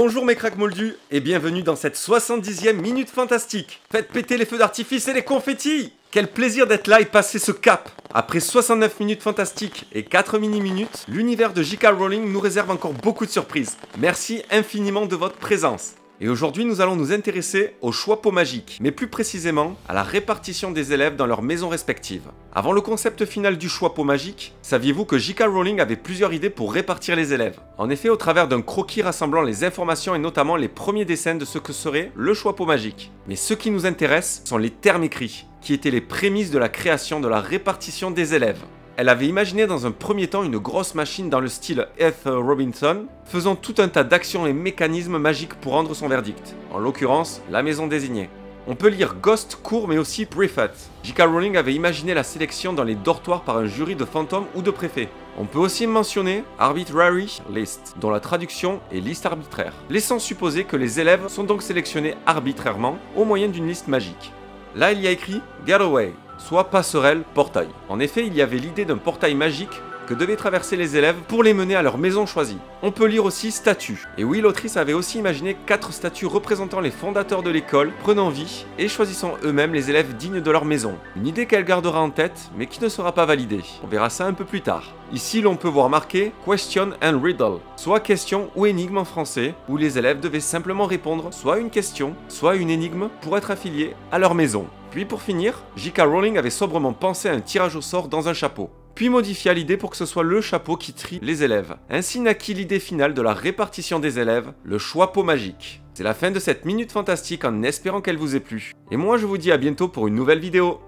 Bonjour mes craques moldus et bienvenue dans cette 70e minute fantastique. Faites péter les feux d'artifice et les confettis. Quel plaisir d'être là et passer ce cap. Après 69 minutes fantastiques et 4 mini-minutes, l'univers de J.K. Rowling nous réserve encore beaucoup de surprises. Merci infiniment de votre présence. Et aujourd'hui, nous allons nous intéresser au choix pot magique, mais plus précisément à la répartition des élèves dans leurs maisons respectives. Avant le concept final du choix pot magique, saviez-vous que J.K. Rowling avait plusieurs idées pour répartir les élèves? En effet, au travers d'un croquis rassemblant les informations et notamment les premiers dessins de ce que serait le choix pot magique. Mais ce qui nous intéresse sont les termes écrits, qui étaient les prémices de la création de la répartition des élèves. Elle avait imaginé dans un premier temps une grosse machine dans le style F. Robinson, faisant tout un tas d'actions et mécanismes magiques pour rendre son verdict, en l'occurrence la maison désignée. On peut lire Ghost, Cour mais aussi Prefect. J.K. Rowling avait imaginé la sélection dans les dortoirs par un jury de fantômes ou de préfets. On peut aussi mentionner Arbitrary List, dont la traduction est liste arbitraire, laissant supposer que les élèves sont donc sélectionnés arbitrairement au moyen d'une liste magique. Là il y a écrit Getaway, soit passerelle, portail. En effet, il y avait l'idée d'un portail magique que devaient traverser les élèves pour les mener à leur maison choisie. On peut lire aussi statues. Et oui, l'autrice avait aussi imaginé 4 statues représentant les fondateurs de l'école, prenant vie et choisissant eux-mêmes les élèves dignes de leur maison. Une idée qu'elle gardera en tête, mais qui ne sera pas validée. On verra ça un peu plus tard. Ici, l'on peut voir marqué Question and Riddle, soit question ou énigme en français, où les élèves devaient simplement répondre soit une question, soit une énigme pour être affiliés à leur maison. Puis pour finir, J.K. Rowling avait sobrement pensé à un tirage au sort dans un chapeau, puis modifia l'idée pour que ce soit le chapeau qui trie les élèves. Ainsi naquit l'idée finale de la répartition des élèves, le choix pot magique. C'est la fin de cette minute fantastique en espérant qu'elle vous ait plu. Et moi je vous dis à bientôt pour une nouvelle vidéo.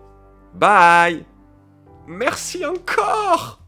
Bye! Merci encore!